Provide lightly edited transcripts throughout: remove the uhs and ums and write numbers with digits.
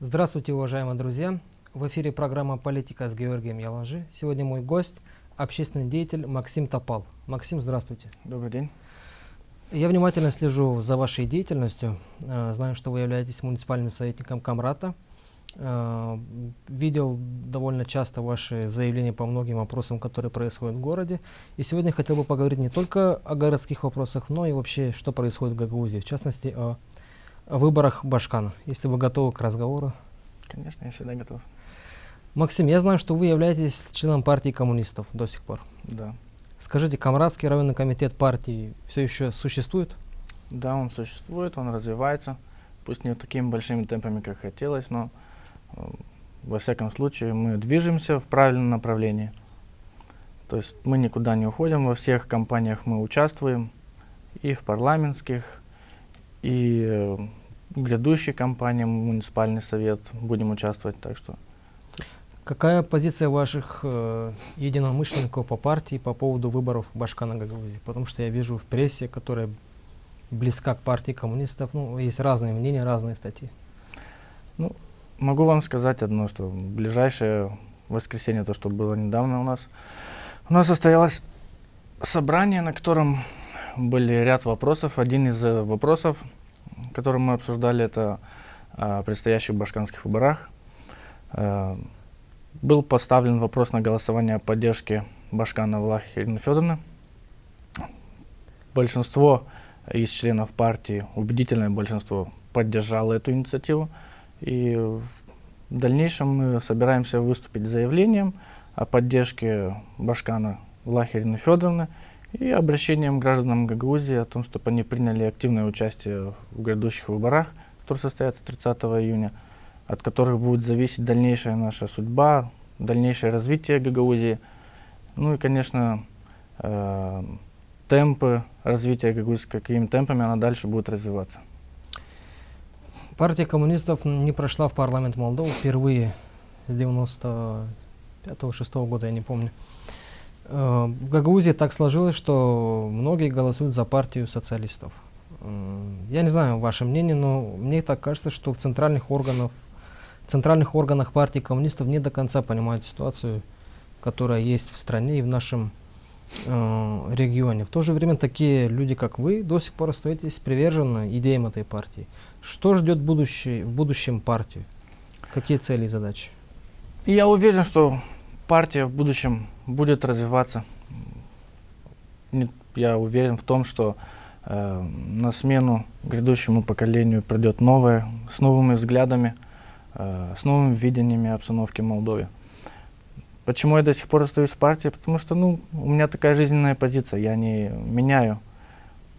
Здравствуйте, уважаемые друзья! В эфире программа «Политика» с Георгием Яланжи. Сегодня мой гость – общественный деятель Максим Топал. Максим, здравствуйте. Добрый день. Я внимательно слежу за вашей деятельностью. Знаю, что вы являетесь муниципальным советником Камрата. Видел довольно часто ваши заявления по многим вопросам, которые происходят в городе. И сегодня хотел бы поговорить не только о городских вопросах, но и вообще, что происходит в Гагаузии, в частности, о выборах Башкана. Если вы готовы к разговору. Конечно, я всегда готов. Максим, я знаю, что вы являетесь членом партии коммунистов до сих пор. Да. Скажите, Камратский районный комитет партии все еще существует? Да, он существует, он развивается. Пусть не такими большими темпами, как хотелось, но во всяком случае мы движемся в правильном направлении. То есть мы никуда не уходим, во всех кампаниях мы участвуем, и в парламентских, и в грядущей кампании муниципальный совет будем участвовать, так что. Какая позиция ваших единомышленников по партии по поводу выборов Башкана Гагаузии? Потому что я вижу в прессе, которая близка к партии коммунистов, есть разные мнения, разные статьи. Могу вам сказать одно, что в ближайшее воскресенье, то, что было недавно у нас состоялось собрание, на котором были ряд вопросов. Один из вопросов, который мы обсуждали, это о предстоящих башканских выборах. Был поставлен вопрос на голосование о поддержке Башкана Влахи Ирины Федоровны. Большинство из членов партии, убедительное большинство, поддержало эту инициативу. И в дальнейшем мы собираемся выступить с заявлением о поддержке Башкана Влахи Ирины Федоровны и обращением к гражданам Гагаузии о том, чтобы они приняли активное участие в грядущих выборах, которые состоятся 30 июня, от которых будет зависеть дальнейшая наша судьба, дальнейшее развитие Гагаузии. Ну и, конечно, темпы развития Гагаузии, какими темпами она дальше будет развиваться. Партия коммунистов не прошла в парламент Молдовы впервые с 95-6 года, я не помню. В Гагаузии так сложилось, что многие голосуют за партию социалистов. Я не знаю ваше мнение, но мне так кажется, что в центральных органах партии коммунистов не до конца понимают ситуацию, которая есть в стране и в нашем регионе. В то же время такие люди, как вы, до сих пор остаетесь привержены идеям этой партии. Что ждет в будущем партию? Какие цели и задачи? Я уверен, что партия в будущем будет развиваться. Я уверен в том, что на смену грядущему поколению придет новое, с новыми взглядами, с новыми видениями обстановки в Молдове. Почему я до сих пор остаюсь в партии? Потому что у меня такая жизненная позиция. Я не меняю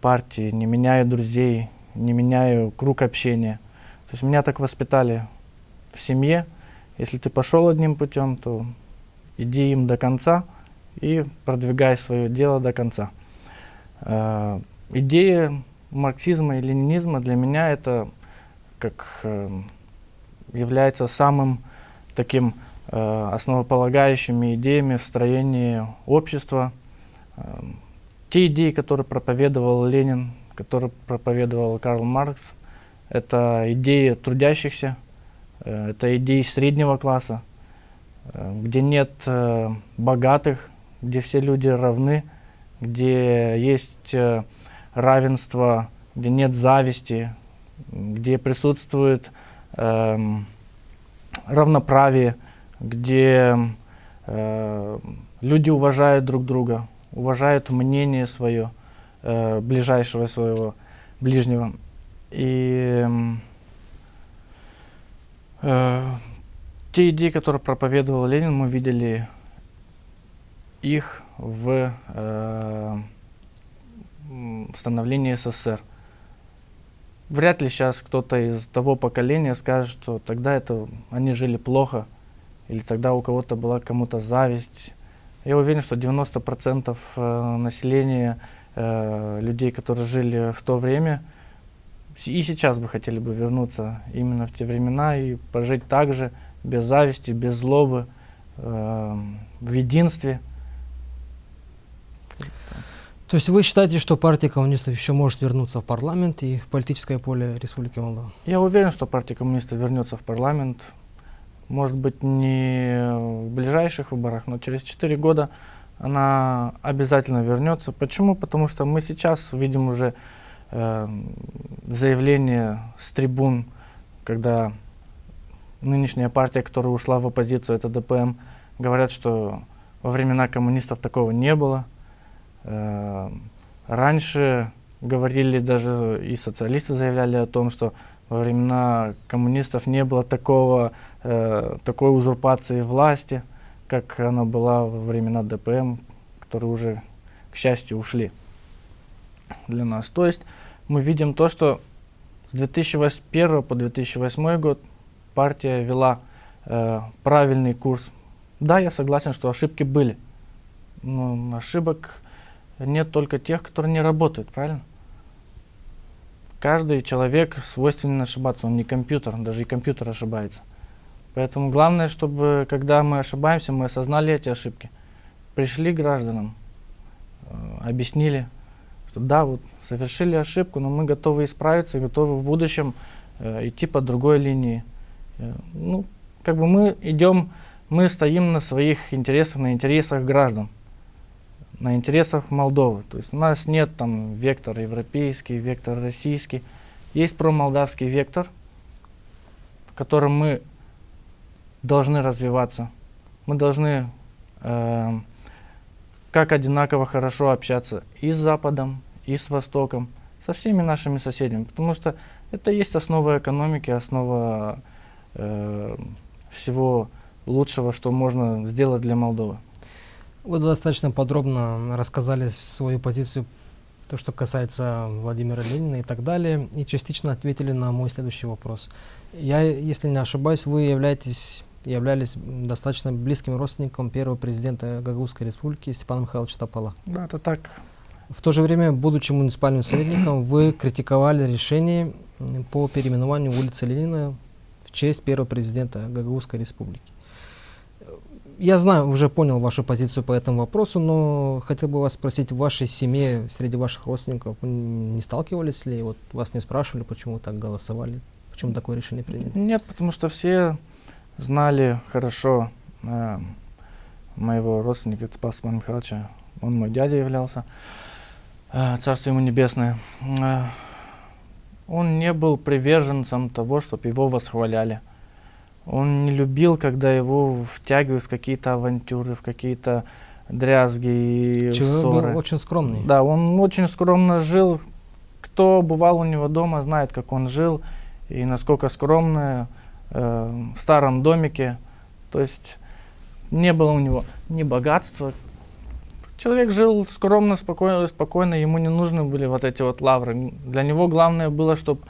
партии, не меняю друзей, не меняю круг общения. То есть меня так воспитали в семье. Если ты пошел одним путем, то иди им до конца и продвигай свое дело до конца. Идея марксизма и ленинизма для меня это является самым таким основополагающими идеями в строении общества. Те идеи, которые проповедовал Ленин, которые проповедовал Карл Маркс, это идеи трудящихся, это идеи среднего класса, где нет богатых, где все люди равны, где есть равенство, где нет зависти, где присутствует равноправие, где люди уважают друг друга, уважают мнение свое, ближайшего своего ближнего. И те идеи, которые проповедовал Ленин, мы видели их в становлении СССР. Вряд ли сейчас кто-то из того поколения скажет, что тогда они жили плохо, или тогда у кого-то была кому-то зависть. Я уверен, что 90% населения, людей, которые жили в то время, и сейчас бы хотели бы вернуться именно в те времена и пожить так же, без зависти, без злобы, в единстве. То есть вы считаете, что партия коммунистов еще может вернуться в парламент и в политическое поле Республики Молдова? Я уверен, что партия коммунистов вернется в парламент. Может быть, не в ближайших выборах, но через 4 года она обязательно вернется. Почему? Потому что мы сейчас видим уже заявление с трибун, когда нынешняя партия, которая ушла в оппозицию, это ДПМ, говорят, что во времена коммунистов такого не было. Раньше говорили, даже и социалисты заявляли о том, что во времена коммунистов не было такой узурпации власти, как она была во времена ДПМ, которые уже, к счастью, ушли для нас. То есть мы видим то, что с 2001 по 2008 год партия вела правильный курс. Да, я согласен, что ошибки были, но ошибок нет только тех, которые не работают, правильно? Каждый человек свойственно ошибаться, он не компьютер, даже и компьютер ошибается. Поэтому главное, чтобы, когда мы ошибаемся, мы осознали эти ошибки, пришли к гражданам, объяснили, что да, вот совершили ошибку, но мы готовы исправиться, готовы в будущем идти по другой линии. Ну, как бы мы стоим на своих интересах, на интересах граждан, на интересах Молдовы. То есть у нас нет там вектор европейский, вектор российский. Есть промолдавский вектор, в котором мы должны развиваться. Мы должны как одинаково хорошо общаться и с Западом, и с Востоком, со всеми нашими соседями. Потому что это и есть основа экономики, основа всего лучшего, что можно сделать для Молдовы. Вы достаточно подробно рассказали свою позицию, то, что касается Владимира Ленина и так далее, и частично ответили на мой следующий вопрос. Я, если не ошибаюсь, вы являлись достаточно близким родственником первого президента Гагаузской республики Степана Михайловича Топала. Да, это так. В то же время, будучи муниципальным советником, вы критиковали решение по переименованию улицы Ленина в честь первого президента Гагаузской республики. Я знаю, уже понял вашу позицию по этому вопросу, но хотел бы вас спросить, в вашей семье, среди ваших родственников, вы не сталкивались ли, вот вас не спрашивали, почему так голосовали, почему такое решение приняли? Нет, потому что все знали хорошо моего родственника Степана Михайловича, он мой дядя являлся, царство ему небесное. Он не был приверженцем того, чтобы его восхваляли. Он не любил, когда его втягивают в какие-то авантюры, в какие-то дрязги и Человек ссоры. был очень скромный. Да, он очень скромно жил. Кто бывал у него дома, знает, как он жил и насколько скромно, в старом домике. То есть не было у него ни богатства. Человек жил скромно, спокойно, ему не нужны были вот эти вот лавры. Для него главное было, чтобы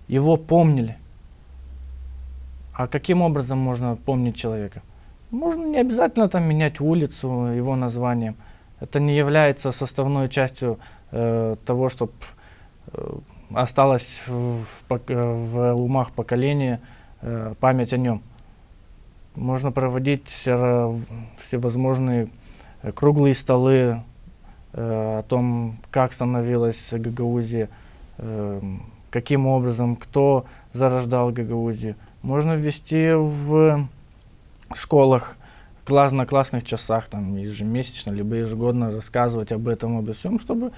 его помнили. А каким образом можно помнить человека? Можно не обязательно там менять улицу, его названием. Это не является составной частью того, чтобы осталось в умах поколения память о нем. Можно проводить всевозможные круглые столы о том, как становилась Гагаузия, каким образом, кто зарождал Гагаузию. Можно ввести в школах, на классных часах, там, ежемесячно, либо ежегодно рассказывать об этом, обо всем, чтобы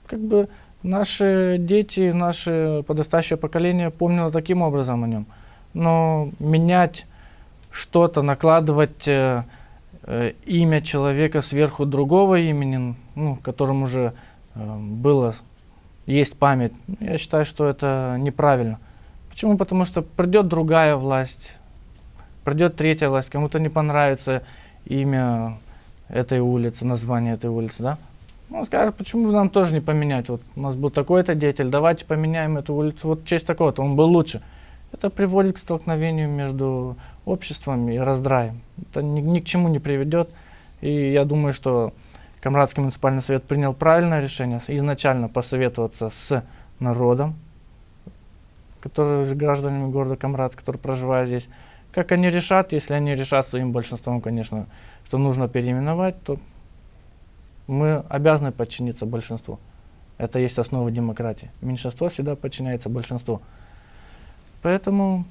как бы наши дети, наше подрастающее поколение помнило таким образом о нем. Но менять что-то, накладывать имя человека сверху другого имени, ну, которым уже есть память, я считаю, что это неправильно. Почему? Потому что придет другая власть, придет третья власть, кому-то не понравится имя этой улицы, название этой улицы, да? Он скажет, почему бы нам тоже не поменять? Вот у нас был такой-то деятель, давайте поменяем эту улицу вот в честь такого-то, он был лучше. Это приводит к столкновению между обществом и раздраем. Это ни к чему не приведет. И я думаю, что Камрадский муниципальный совет принял правильное решение изначально посоветоваться с народом, которые же гражданами города Камрад, которые проживают здесь. Как они решат, если они решат своим большинством, конечно, что нужно переименовать, то Мы обязаны подчиниться большинству. Это есть основа демократии. Меньшинство всегда подчиняется большинству. Поэтому,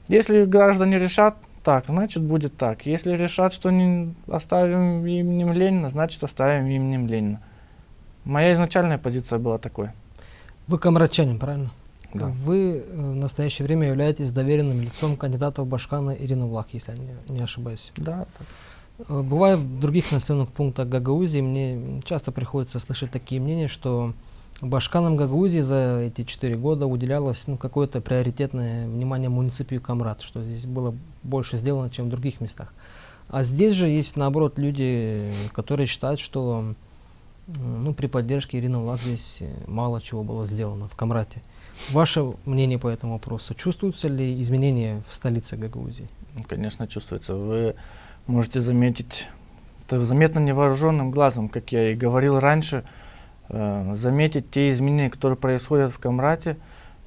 если граждане решат так, значит будет так. Если решат, что не оставим именем Ленина, значит оставим именем Ленина. Моя изначальная позиция была такой. Вы камрадчанин, правильно? Да. Вы в настоящее время являетесь доверенным лицом кандидата в Башкана Ирины Влах, если я не ошибаюсь. Да, Бывая в других населенных пунктах Гагаузии, мне часто приходится слышать такие мнения, что Башканам Гагаузии за эти 4 года уделялось какое-то приоритетное внимание муниципию Камрад, что здесь было больше сделано, чем в других местах. А здесь же есть, наоборот, люди, которые считают, что при поддержке Ирины Влах здесь мало чего было сделано в Камрате. Ваше мнение по этому вопросу? Чувствуются ли изменения в столице Гагаузии? конечно, чувствуется. Вы можете заметить, это заметно невооруженным глазом, как я и говорил раньше, заметить те изменения, которые происходят в Камрате,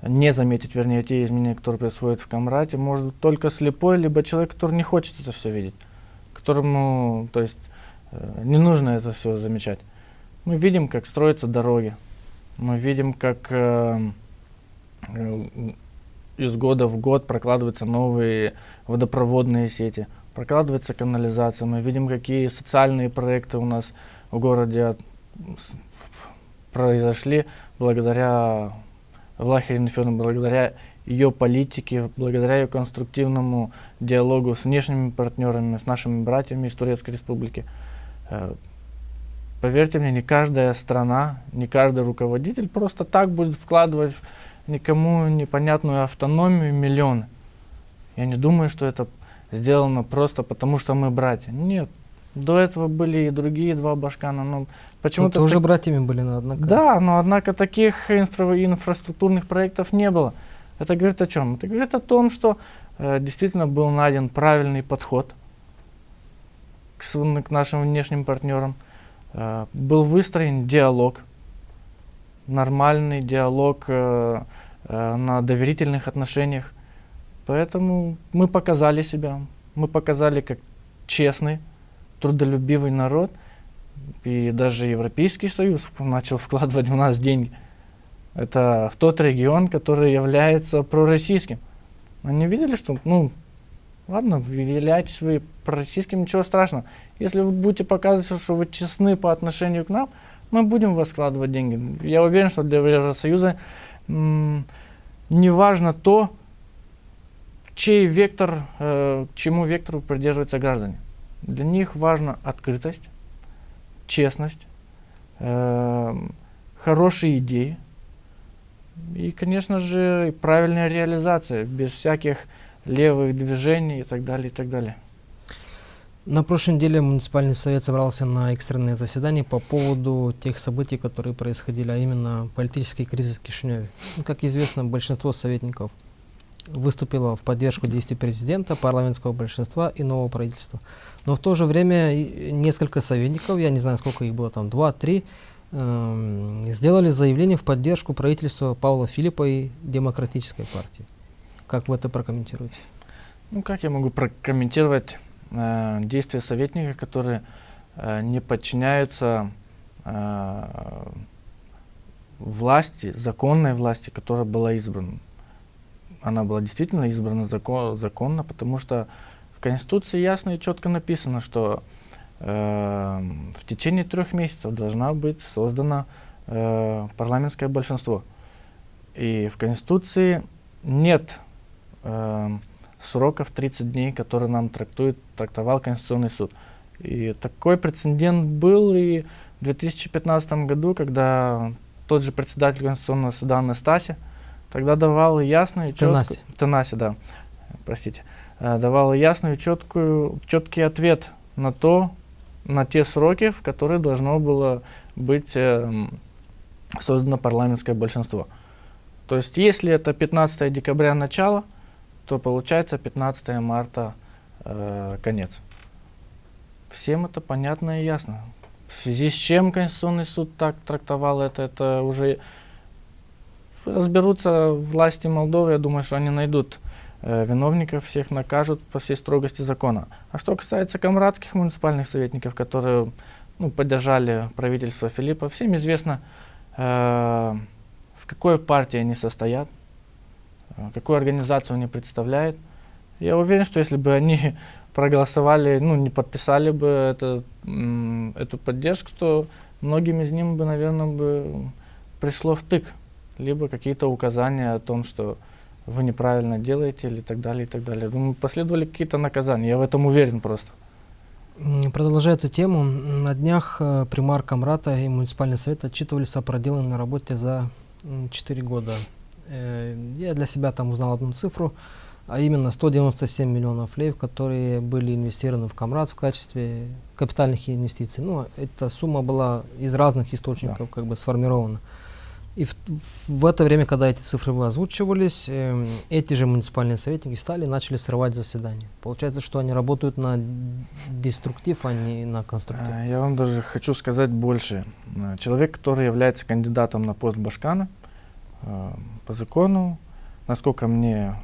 не заметить, вернее, те изменения, которые происходят в Камрате, может только слепой, либо человек, который не хочет это все видеть, которому, то есть, не нужно это все замечать. Мы видим, как строятся дороги, мы видим, как из года в год прокладываются новые водопроводные сети, прокладывается канализация, мы видим, какие социальные проекты у нас в городе произошли благодаря Влахе Ирине Федоровне, благодаря ее политике, благодаря ее конструктивному диалогу с внешними партнерами, с нашими братьями из Турецкой Республики. Поверьте мне, не каждая страна, не каждый руководитель просто так будет вкладывать в никому непонятную автономию миллионы. Я не думаю, что это сделано просто потому, что мы братья. Нет. До этого были и другие два Башкана, но почему-то... Тоже братьями были, однако. Да, но однако таких инфраструктурных проектов не было. Это говорит о чем? Это говорит о том, что действительно был найден правильный подход к нашим внешним партнерам. Был выстроен диалог, нормальный диалог на доверительных отношениях. Поэтому мы показали себя, мы показали как честный, трудолюбивый народ, и даже Европейский Союз начал вкладывать в нас деньги. Это в тот регион, который является пророссийским. Они видели, что, ладно, вы являетесь вы пророссийским, ничего страшного. Если вы будете показывать, что вы честны по отношению к нам, мы будем в вас вкладывать деньги. Я уверен, что для Евросоюза не важно то, чей вектор, чему вектору придерживаются граждане. Для них важна открытость, честность, хорошие идеи и, конечно же, правильная реализация, без всяких левых движений и так далее, и так далее. На прошлой неделе муниципальный совет собрался на экстренное заседание по поводу тех событий, которые происходили, а именно политический кризис в Кишиневе. Как известно, большинство советников выступило в поддержку действий президента, парламентского большинства и нового правительства. Но в то же время несколько советников, я не знаю, сколько их было, там 2-3, сделали заявление в поддержку правительства Павла Филиппа и Демократической партии. Как вы это прокомментируете? Как я могу прокомментировать действия советников, которые не подчиняются власти, законной власти, которая была избрана? Она была действительно избрана законно, потому что в Конституции ясно и четко написано, что в течение 3 месяцев должна быть создано парламентское большинство. И в Конституции нет сроков 30 дней, которые нам трактовал Конституционный суд. И такой прецедент был и в 2015 году, когда тот же председатель Конституционного суда Анастасия тогда давал ясный и давал ясный и четкий ответ на те сроки, в которые должно было быть создано парламентское большинство. То есть, если это 15 декабря начало, то получается 15 марта конец. Всем это понятно и ясно. В связи с чем Конституционный суд так трактовал это уже разберутся власти Молдовы. Я думаю, что они найдут виновников, всех накажут по всей строгости закона. А что касается камрадских муниципальных советников, которые ну, поддержали правительство Филиппа. Всем известно, в какой партии они состоят, какую организацию они представляют. Я уверен, что если бы они проголосовали, ну, не подписали бы эту поддержку, то многим из них бы, наверное, бы пришло втык, либо какие-то указания о том, что вы неправильно делаете, или так далее, и так далее. Думаю, последовали какие-то наказания, я в этом уверен просто. Продолжая эту тему, на днях примар Камрата и муниципальный совет отчитывались о проделанной работе за 4 года. Я для себя там узнал одну цифру, а именно 197 миллионов леев, которые были инвестированы в Камрат в качестве капитальных инвестиций. Ну, эта сумма была из разных источников как бы сформирована. И в это время, когда эти цифры озвучивались, эти же муниципальные советники начали срывать заседания. Получается, что они работают на деструктив, а не на конструктив. Я вам даже хочу сказать больше. Человек, который является кандидатом на пост Башкана, по закону, насколько мне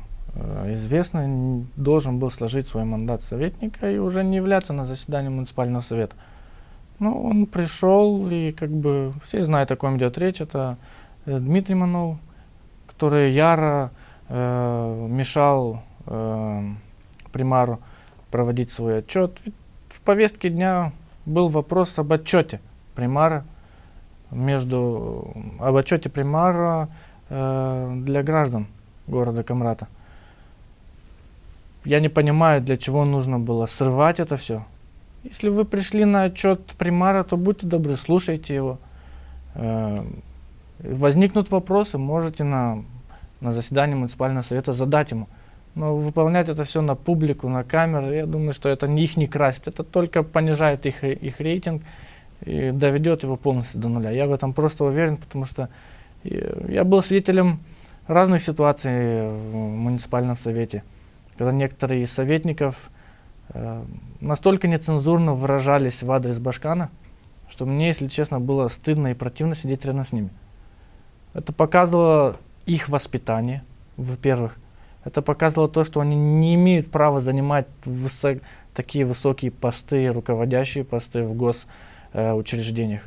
известно, должен был сложить свой мандат советника и уже не являться на заседании муниципального совета. Ну, он пришел, и как бы все знают, о ком идет речь. Это Дмитрий Манов, который яро мешал примару проводить свой отчет. В повестке дня был вопрос об отчете примара, об отчете примара для граждан города Камрата. Я не понимаю, для чего нужно было срывать это все. Если вы пришли на отчет примара, то будьте добры, слушайте его. Возникнут вопросы, можете на заседании муниципального совета задать ему. Но выполнять это все на публику, на камеры, я думаю, что это их не красит. Это только понижает их рейтинг и доведет его полностью до нуля. Я в этом просто уверен, потому что я был свидетелем разных ситуаций в муниципальном совете, когда некоторые из советников настолько нецензурно выражались в адрес Башкана, что мне, если честно, было стыдно и противно сидеть рядом с ними. Это показывало их воспитание, во-первых. Это показывало то, что они не имеют права занимать такие высокие посты, руководящие посты в госучреждениях.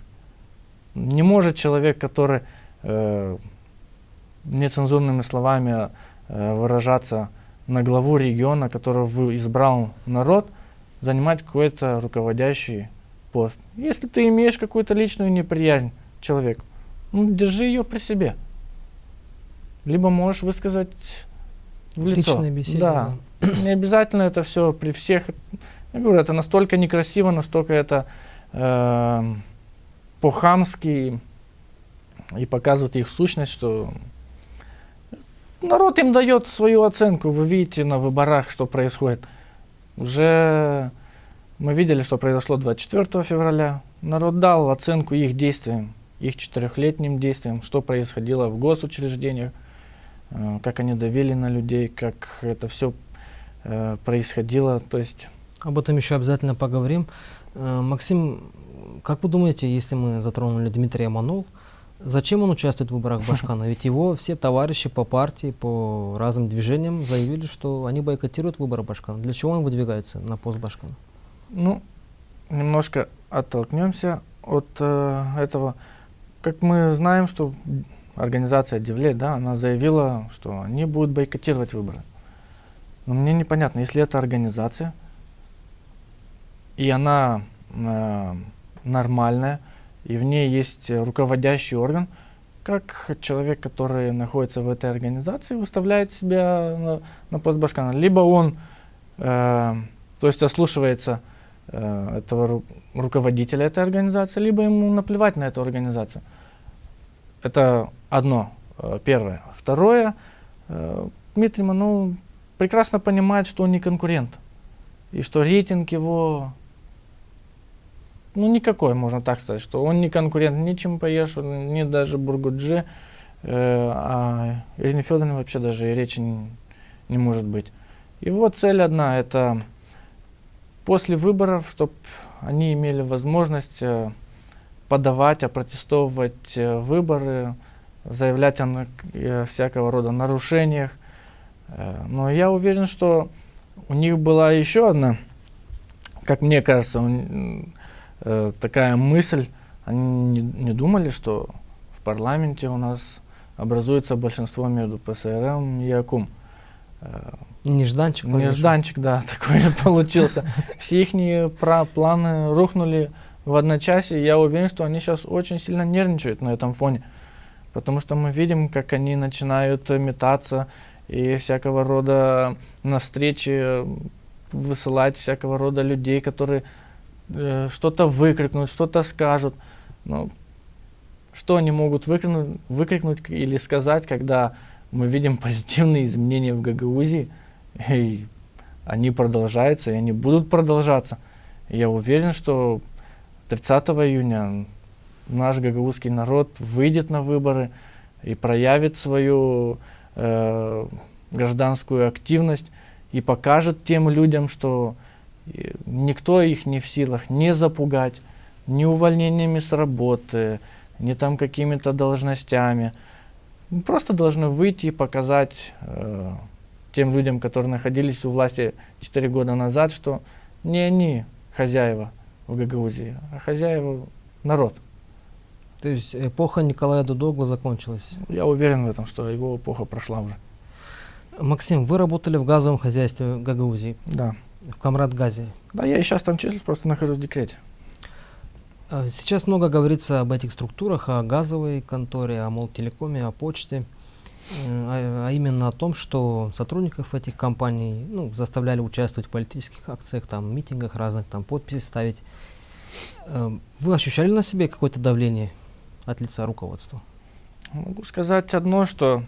Не может человек, который нецензурными словами выражаться на главу региона, которого избрал народ, занимать какой-то руководящий пост. Если ты имеешь какую-то личную неприязнь к человеку, ну, держи ее при себе. Либо можешь высказать в лицо. Личная беседа, да. Не обязательно это все при всех. Я говорю, это настолько некрасиво, настолько это по-хамски и показывает их сущность, что народ им дает свою оценку. Вы видите на выборах, что происходит. Уже мы видели, что произошло 24 февраля. Народ дал оценку их действиям, их 4-летним действиям, что происходило в госучреждениях, как они давили на людей, как это все происходило. То есть об этом еще обязательно поговорим. Максим, как вы думаете, если мы затронули Дмитрия Манова, зачем он участвует в выборах Башкана? Ведь его все товарищи по партии, по разным движениям заявили, что они бойкотируют выборы Башкана. Для чего он выдвигается на пост Башкана? Ну, немножко оттолкнемся от этого. Как мы знаем, что организация Девлет, да, она заявила, что они будут бойкотировать выборы. Но мне непонятно, если это организация, и она нормальная, и в ней есть руководящий орган, как человек, который находится в этой организации, выставляет себя на пост Башкана. Либо он, то есть ослушивается этого руководителя этой организации, либо ему наплевать на эту организацию. Это одно, первое. Второе, Дмитрий Манов прекрасно понимает, что он не конкурент, и что рейтинг его, ну, никакой, можно так сказать, что он не конкурент ни Чимпаешу, ни даже Бургуджи, а Ирине Федоровне вообще даже и речи не может быть. Его цель одна, это после выборов, чтобы они имели возможность подавать, опротестовывать выборы, заявлять о всякого рода нарушениях. Но я уверен, что у них была еще одна, как мне кажется, такая мысль, они не думали, что в парламенте у нас образуется большинство между ПСРМ и АКУМ. Нежданчик произошел. Нежданчик, да, такой получился. Все их планы рухнули в одночасье. Я уверен, что они сейчас очень сильно нервничают на этом фоне. Потому что мы видим, как они начинают метаться и всякого рода на встречи высылать всякого рода людей, которые что-то выкрикнут, что-то скажут. Но что они могут выкрикнуть или сказать, когда мы видим позитивные изменения в Гагаузии, и они продолжаются, и они будут продолжаться. И я уверен, что 30 июня наш гагаузский народ выйдет на выборы и проявит свою гражданскую активность и покажет тем людям, что никто их не в силах ни запугать, ни увольнениями с работы, ни там какими-то должностями. Мы просто должны выйти и показать тем людям, которые находились у власти 4 года назад, что не они хозяева в Гагаузии, а хозяева народ. То есть эпоха Николая Дудогла закончилась. Я уверен в этом, что его эпоха прошла уже. Максим, вы работали в газовом хозяйстве Гагаузии, Да. в Камрат-Газе. Да, я и сейчас там числюсь, просто нахожусь в декрете. Сейчас много говорится об этих структурах, о газовой конторе, о Молтелекоме, о почте, а именно о том, что сотрудников этих компаний заставляли участвовать в политических акциях, там, митингах разных, там, подписи ставить. Вы ощущали на себе какое-то давление от лица руководства? Могу сказать одно, что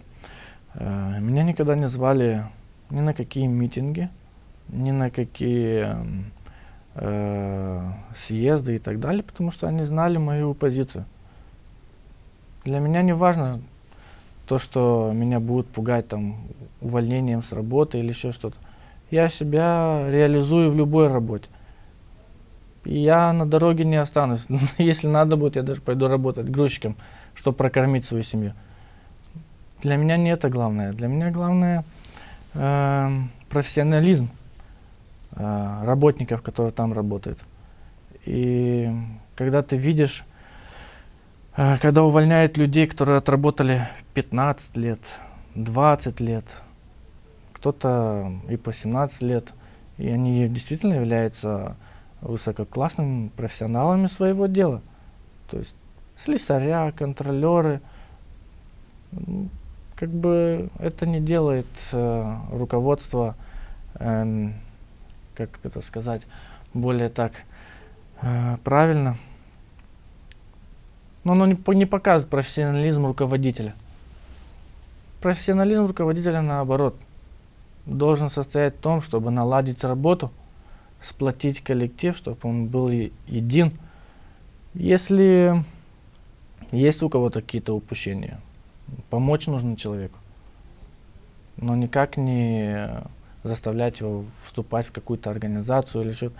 меня никогда не звали ни на какие митинги, ни на какие съезды и так далее, потому что они знали мою позицию. Для меня не важно то, что меня будут пугать там увольнением с работы или еще что-то. Я себя реализую в любой работе. И я на дороге не останусь. Если надо будет, я даже пойду работать грузчиком, чтобы прокормить свою семью. Для меня не это главное. Для меня главное профессионализм работников, которые там работают. И когда ты видишь, когда увольняют людей, которые отработали 15 лет, 20 лет, кто-то и по 17 лет, и они действительно являются высококлассными профессионалами своего дела. То есть слесаря, контролеры. Как бы это не делает руководство, как это сказать, более так правильно. Но оно не показывает профессионализм руководителя. Профессионализм руководителя, наоборот, должен состоять в том, чтобы наладить работу, сплотить коллектив, чтобы он был един. Если есть у кого-то какие-то упущения, помочь нужно человеку, но никак не заставлять его вступать в какую-то организацию или что-то.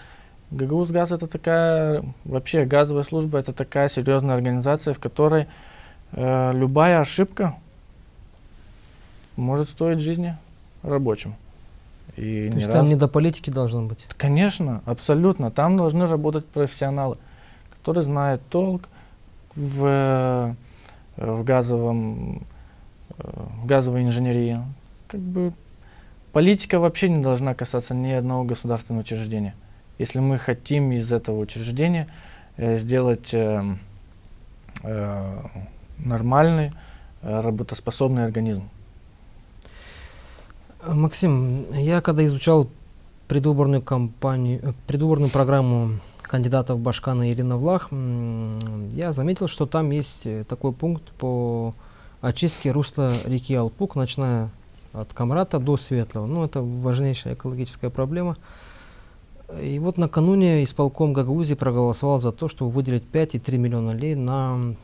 Гагаузгаз — это такая, вообще газовая служба — это такая серьезная организация, в которой любая ошибка может стоить жизни рабочим. И То есть там не до политики должно быть? Конечно, абсолютно. Там должны работать профессионалы, которые знают толк в газовой инженерии. Как бы политика вообще не должна касаться ни одного государственного учреждения. Если мы хотим из этого учреждения сделать нормальный, работоспособный организм. Максим, я когда изучал предвыборную программу кандидатов Башкана и Ирина Влах, я заметил, что там есть такой пункт по очистке русла реки Алпук, начиная от Камрата до Светлого. Это важнейшая экологическая проблема. И вот накануне исполком Гагаузии проголосовал за то, чтобы выделить 5,3 миллиона лей на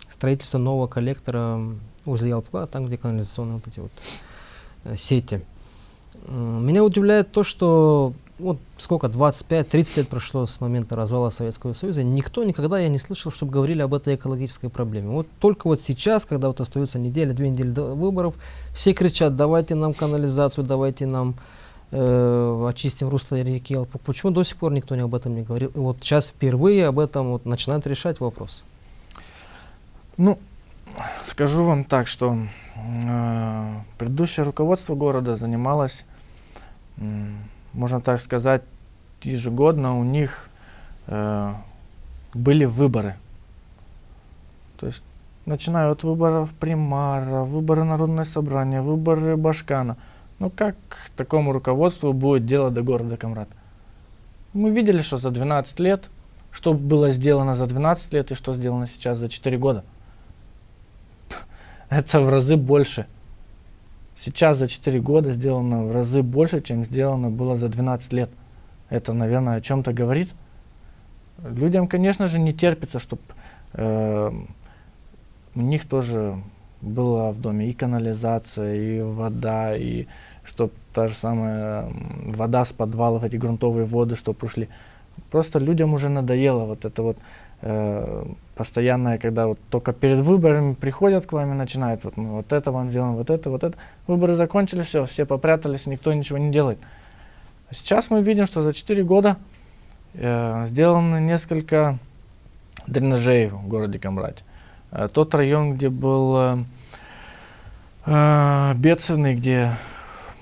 строительство нового коллектора возле Алпука, там, где канализационные сети. Меня удивляет то, что 25-30 лет прошло с момента развала Советского Союза, никто никогда, я не слышал, чтобы говорили об этой экологической проблеме. Только сейчас, когда остается неделя, 2 недели до выборов, все кричат: давайте нам канализацию, давайте нам очистим русло реки Ялпуг. Почему до сих пор никто об этом не говорил? И вот сейчас впервые об этом вот начинают решать вопрос. Ну, скажу вам так, что предыдущее руководство города занималось, можно так сказать, ежегодно у них были выборы. То есть, начиная от выборов примара, выборы народное собрание, выборы Башкана. Ну как такому руководству будет дело до города Камрад? Мы видели, что за 12 лет, что было сделано за 12 лет и что сделано сейчас за 4 года. Это в разы больше. Сейчас за 4 года сделано в разы больше, чем сделано было за 12 лет. Это, наверное, о чем-то говорит. Людям, конечно же, не терпится, чтобы у них тоже была в доме и канализация, и вода, и чтобы та же самая вода с подвалов, эти грунтовые воды, чтобы ушли. Просто людям уже надоело вот это вот постоянное, когда вот только перед выборами приходят к вам и начинают, вот мы вот это вам делаем, вот это, вот это. Выборы закончились, все попрятались, никто ничего не делает. Сейчас мы видим, что за 4 года сделано несколько дренажей в городе Камраде. Тот район, где был бедственный, где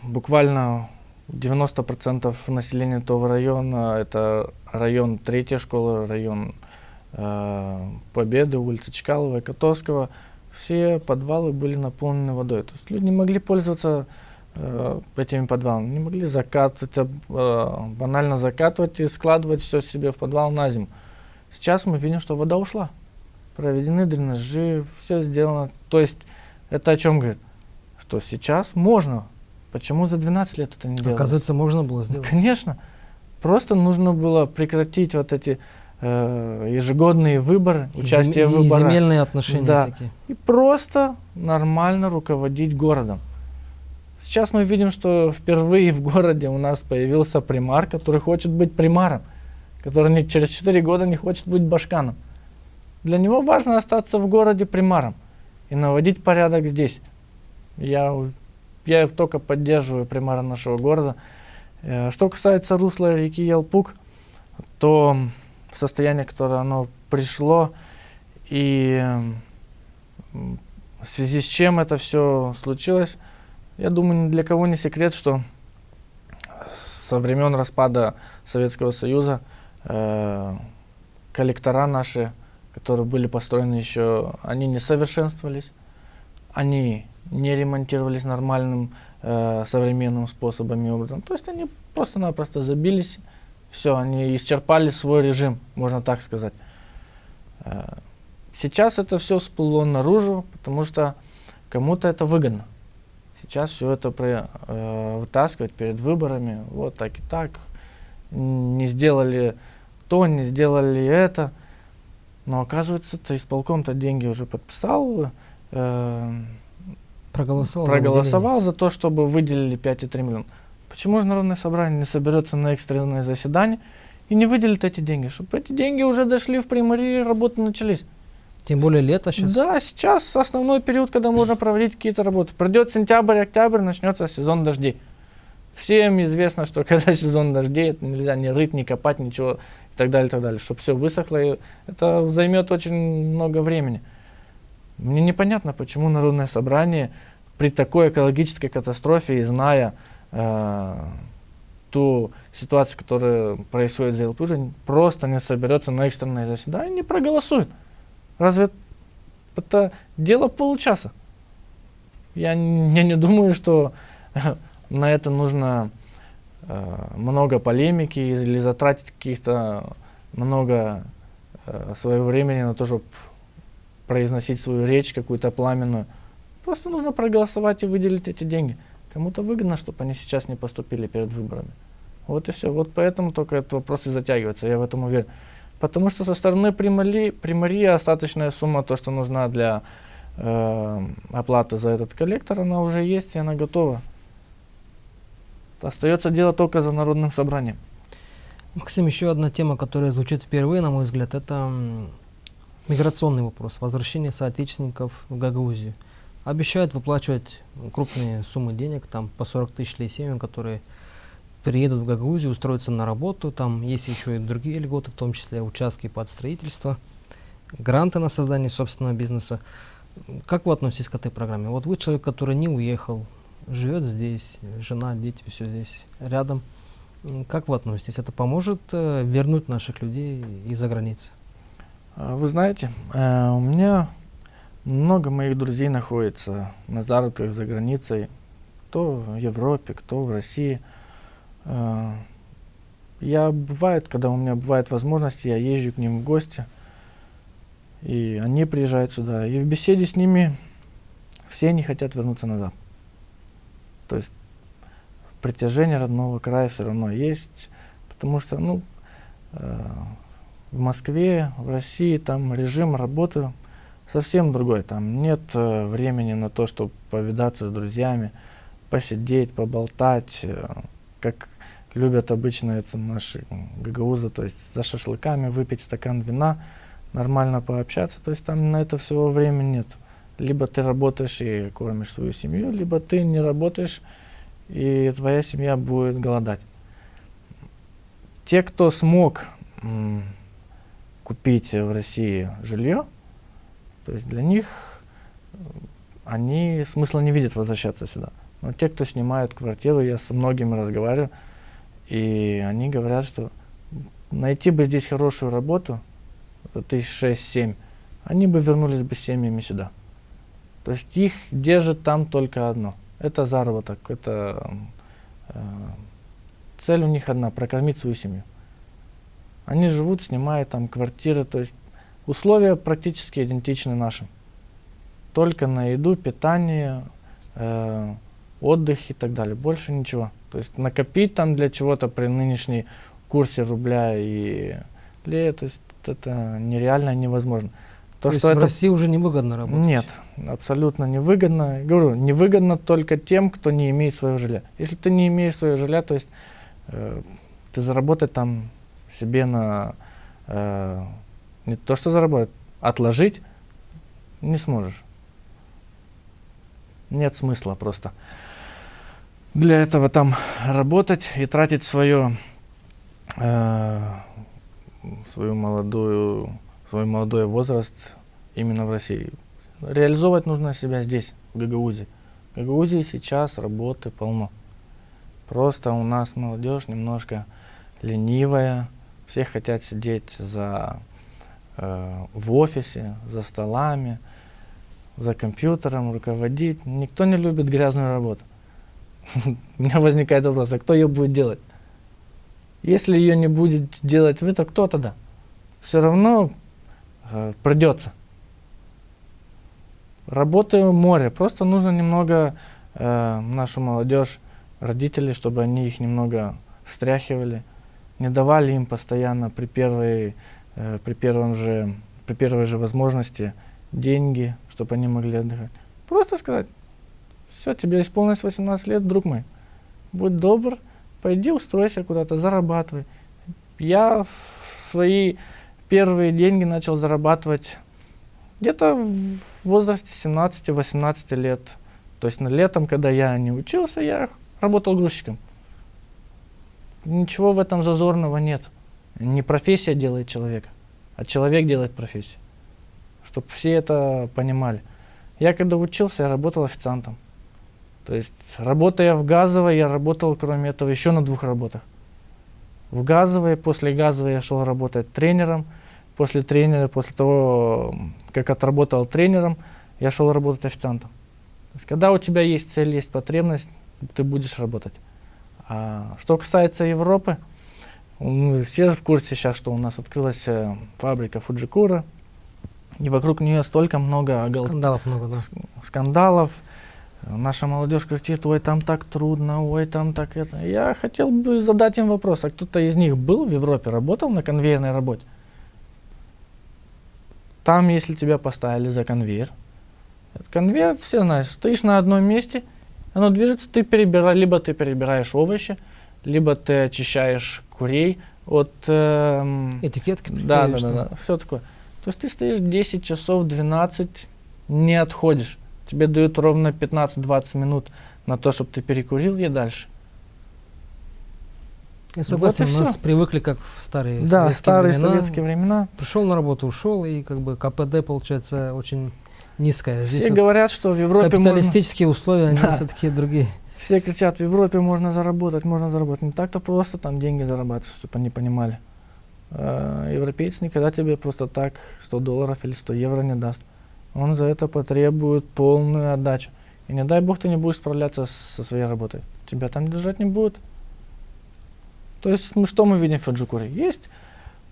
буквально 90% населения того района, это район 3-й школы, район Победы, улица Чкалова и Котовского, все подвалы были наполнены водой. То есть люди не могли пользоваться этими подвалами, не могли закатывать, банально закатывать и складывать все себе в подвал на зиму. Сейчас мы видим, что вода ушла. Проведены дренажи, все сделано. То есть это о чем говорит? Что сейчас можно. Почему за 12 лет это не делалось? Оказывается, можно было сделать. Конечно. Просто нужно было прекратить вот эти ежегодные выборы, участие в и выборах. земельные отношения Да. всякие. И просто нормально руководить городом. Сейчас мы видим, что впервые в городе у нас появился примар, который хочет быть примаром, который через 4 года не хочет быть башканом. Для него важно остаться в городе примаром и наводить порядок здесь. Я только поддерживаю примара нашего города. Что касается русла реки Ялпуг, то состояние, в которое оно пришло, и в связи с чем это все случилось, я думаю, ни для кого не секрет, что со времен распада Советского Союза коллектора наши, которые были построены еще, они не совершенствовались, они не ремонтировались нормальным современным способом и образом. То есть они просто-напросто забились, все, они исчерпали свой режим, можно так сказать. Сейчас это все всплыло наружу, потому что кому-то это выгодно. Сейчас все это вытаскивать перед выборами, вот так и так. Не сделали то, не сделали это. Но оказывается, исполком-то деньги уже подписал, проголосовал за то, чтобы выделили 5,3 миллиона. Почему же Народное собрание не соберется на экстренное заседание и не выделит эти деньги? Чтобы эти деньги уже дошли в примарии и работы начались. Тем более лето сейчас. Да, сейчас основной период, когда можно проводить какие-то работы. Пройдет сентябрь, октябрь, начнется сезон дождей. Всем известно, что когда сезон дождей, это нельзя ни рыть, ни копать, ничего и так далее, и так далее. Чтобы все высохло, и это займет очень много времени. Мне непонятно, почему Народное собрание при такой экологической катастрофе и зная ту ситуацию, которая происходит за Ялпужем, просто не соберется на экстренное заседание и не проголосует. Разве это дело получаса? Я не думаю, что на это нужно много полемики или затратить каких-то много своего времени на то, чтобы произносить свою речь какую-то пламенную. Просто нужно проголосовать и выделить эти деньги. Кому-то выгодно, чтобы они сейчас не поступили перед выборами. Вот и все. Вот поэтому только этот вопрос и затягивается, я в этом уверен. Потому что со стороны примарии остаточная сумма, то, что нужна для оплаты за этот коллектор, она уже есть и она готова. Остается дело только за Народным собранием. Максим, еще одна тема, которая звучит впервые, на мой взгляд, это миграционный вопрос, возвращение соотечественников в Гагаузию. Обещают выплачивать крупные суммы денег, там по 40 тысяч семьям, которые переедут в Гагаузию, устроятся на работу. Там есть еще и другие льготы, в том числе участки под строительство, гранты на создание собственного бизнеса. Как вы относитесь к этой программе? Вот вы человек, который не уехал, живет здесь, жена, дети, все здесь рядом. Как вы относитесь? Это поможет вернуть наших людей из-за границы? Вы знаете, у меня много моих друзей находится на заработках за границей, кто в Европе, кто в России. Когда у меня бывает возможность, я езжу к ним в гости, и они приезжают сюда. И в беседе с ними все они хотят вернуться назад. То есть притяжение родного края все равно есть, потому что, в Москве, в России там режим работы совсем другой. Там нет времени на то, чтобы повидаться с друзьями, посидеть, поболтать, как любят обычно это наши гагаузы, то есть за шашлыками выпить стакан вина, нормально пообщаться, то есть там на это всего времени нет. Либо ты работаешь и кормишь свою семью, либо ты не работаешь, и твоя семья будет голодать. Те, кто смог купить в России жилье, то есть для них они смысла не видят возвращаться сюда. Но те, кто снимают квартиру, я со многими разговариваю, и они говорят, что найти бы здесь хорошую работу, 6-7, они бы вернулись бы с семьями сюда. То есть их держит там только одно. Это заработок, это цель у них одна, прокормить свою семью. Они живут, снимают там квартиры, то есть условия практически идентичны нашим. Только на еду, питание, отдых и так далее. Больше ничего. То есть накопить там для чего-то при нынешней курсе рубля и лея, то есть это нереально, невозможно. То есть в России уже невыгодно работать? Нет, абсолютно невыгодно. Говорю, невыгодно только тем, кто не имеет своего жилья. Если ты не имеешь своего жилья, то есть ты заработать там себе на... не то, что заработать, отложить не сможешь. Нет смысла просто для этого там работать и тратить свой молодой возраст именно в России. Реализовывать нужно себя здесь, в Гагаузии. В Гагаузии сейчас работы полно. Просто у нас молодежь немножко ленивая. Все хотят сидеть в офисе, за столами, за компьютером, руководить. Никто не любит грязную работу. У меня возникает вопрос, а кто ее будет делать? Если ее не будет делать вы, то кто тогда? Все равно придется. Работы море. Просто нужно немного нашу молодежь, родителей, чтобы они их немного встряхивали, не давали им постоянно при первой же возможности деньги, чтобы они могли отдыхать. Просто сказать: все, тебе исполнилось 18 лет, друг мой, будь добр, пойди устройся куда-то, зарабатывай. Я свои первые деньги начал зарабатывать где-то в возрасте 17-18 лет. То есть летом, когда я не учился, я работал грузчиком. Ничего в этом зазорного нет. Не профессия делает человека, а человек делает профессию. Чтобы все это понимали. Я когда учился, я работал официантом. То есть, работая в газовой, я работал, кроме этого, еще на 2 работах. В газовой, после газовой я шел работать тренером. После того, как отработал тренером, я шел работать официантом. То есть, когда у тебя есть цель, есть потребность, ты будешь работать. А что касается Европы, все в курсе сейчас, что у нас открылась фабрика Фуджикура, и вокруг нее столько много скандалов много, да. Скандалов. Наша молодежь кричит: ой, там так трудно, ой, там так это. Я хотел бы задать им вопрос, а кто-то из них был в Европе, работал на конвейерной работе? Там, если тебя поставили за конвейер, конвейер, все знают, стоишь на одном месте, оно движется, либо ты перебираешь овощи, либо ты очищаешь курей от... этикетки приклеишь. Да, все такое. То есть ты стоишь 10 часов, 12, не отходишь. Тебе дают ровно 15-20 минут на то, чтобы ты перекурил и дальше. Я согласен, Вот и у нас всё. привыкли, как в старые Да, советские старые времена. советские времена. Пришел на работу, ушел, и как бы КПД получается очень низкое. Здесь Все вот говорят, что в Европе можно... капиталистические условия, они Да. все-таки другие. Все кричат, в Европе можно заработать, можно заработать. Не так-то просто там деньги зарабатывать, чтобы они понимали. Европеец никогда тебе просто так $100 или 100 евро не даст. Он за это потребует полную отдачу. И не дай бог ты не будешь справляться со своей работой. Тебя там держать не будут. То есть что мы видим в Фаджикуре? Есть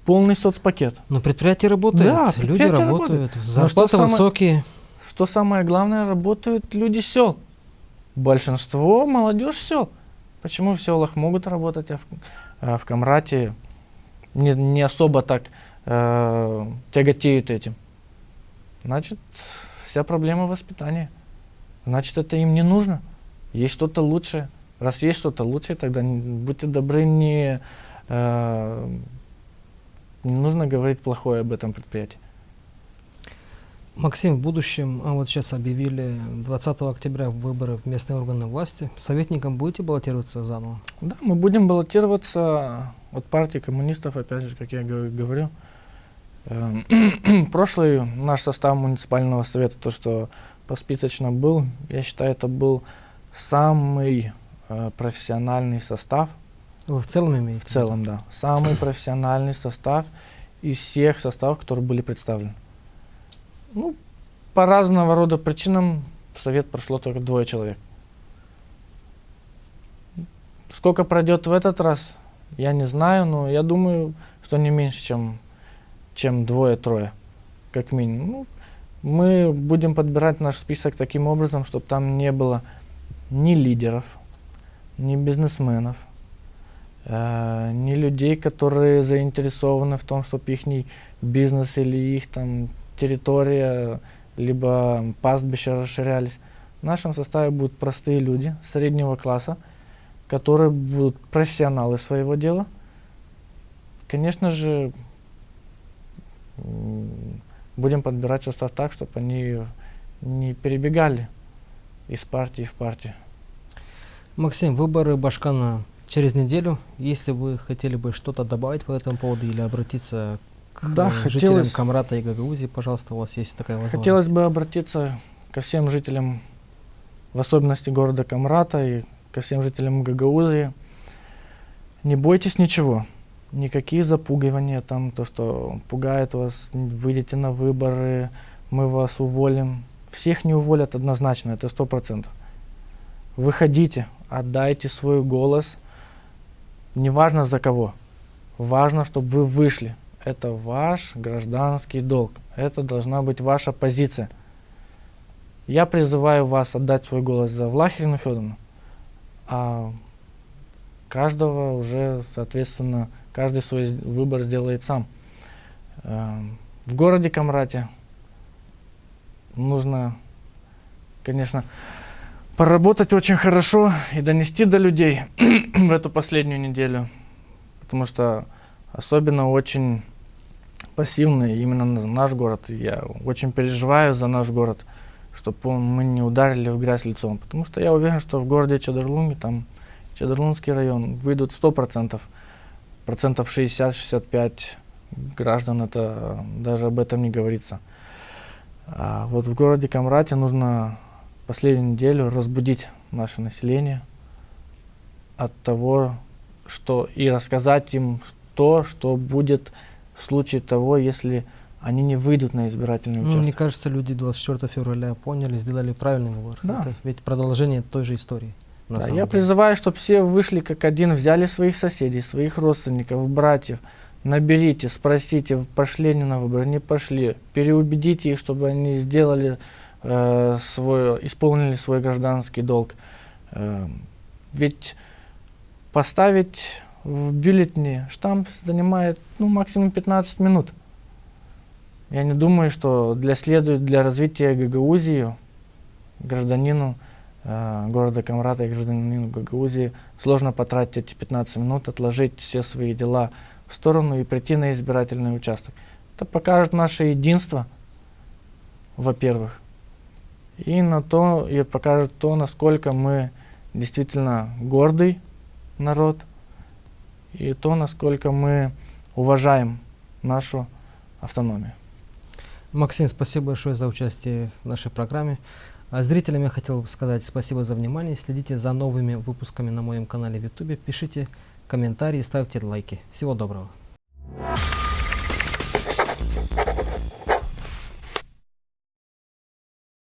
полный соцпакет. Но предприятие работает, Да, люди предприятие работают, работает. зарплаты самое- высокие. Что самое главное, работают люди сел. Большинство молодежь сел. Почему в селах могут работать, а в Камрате не особо так тяготеют этим? Значит, вся проблема воспитания. Значит, это им не нужно. Есть что-то лучшее. Раз есть что-то лучшее, тогда будьте добры, не нужно говорить плохое об этом предприятии. Максим, в будущем, а вот сейчас объявили 20 октября выборы в местные органы власти. Советником будете баллотироваться заново? Да, мы будем баллотироваться от партии коммунистов, опять же, как я говорю. Прошлый наш состав муниципального совета, то, что посписочно был, я считаю, это был самый профессиональный состав. Вы в целом имеете? В целом, да. Самый профессиональный состав из всех составов, которые были представлены. Ну, по разного рода причинам в совет прошло только 2 человек. Сколько пройдет в этот раз, я не знаю, но я думаю, что не меньше, чем 2-3, как минимум. Ну, мы будем подбирать наш список таким образом, чтобы там не было ни лидеров, ни бизнесменов, ни людей, которые заинтересованы в том, чтобы их бизнес или их там территория, либо пастбища расширялись. В нашем составе будут простые люди среднего класса, которые будут профессионалы своего дела. Конечно же, будем подбирать состав так, чтобы они не перебегали из партии в партию. Максим, выборы Башкана через неделю. Если вы хотели бы что-то добавить по этому поводу или обратиться к Да, жителям хотелось- Камрата и Гагаузии, пожалуйста, у вас есть такая возможность. Хотелось бы обратиться ко всем жителям, в особенности города Камрата и ко всем жителям Гагаузии. Не бойтесь ничего. Никакие запугивания, там, то, что пугает вас, выйдете на выборы, мы вас уволим. Всех не уволят однозначно, это 100%. Выходите, отдайте свой голос, неважно за кого. Важно, чтобы вы вышли. Это ваш гражданский долг. Это должна быть ваша позиция. Я призываю вас отдать свой голос за Влахерину Федоровну, а каждого уже, соответственно, каждый свой выбор сделает сам. В городе Камрате нужно, конечно, поработать очень хорошо и донести до людей в эту последнюю неделю, потому что особенно очень пассивный именно наш город. Я очень переживаю за наш город, чтобы мы не ударили в грязь лицом, потому что я уверен, что в городе Чадырлунге, там Чадырлунский район, выйдут 100%, процентов 60-65 граждан, это даже об этом не говорится. А вот в городе Камрате нужно последнюю неделю разбудить наше население от того, что и рассказать им то, что будет в случае того, если они не выйдут на избирательный Ну, участок. мне кажется, люди 24 февраля поняли, сделали правильный выбор. Да. Это ведь продолжение той же истории. На Да, самом я деле. призываю, чтобы все вышли как один, взяли своих соседей, своих родственников, братьев, наберите, спросите, пошли они на выборы, не пошли, переубедите их, чтобы они сделали исполнили свой гражданский долг. Ведь поставить в бюллетене штамп занимает максимум 15 минут. Я не думаю, что для развития Гагаузии, гражданину города Камрата и гражданину Гагаузии сложно потратить эти 15 минут, отложить все свои дела в сторону и прийти на избирательный участок. Это покажет наше единство, во-первых, и покажет то, насколько мы действительно гордый народ и то, насколько мы уважаем нашу автономию. Максим, спасибо большое за участие в нашей программе. А зрителям я хотел сказать спасибо за внимание. Следите за новыми выпусками на моем канале в YouTube. Пишите комментарии, ставьте лайки. Всего доброго.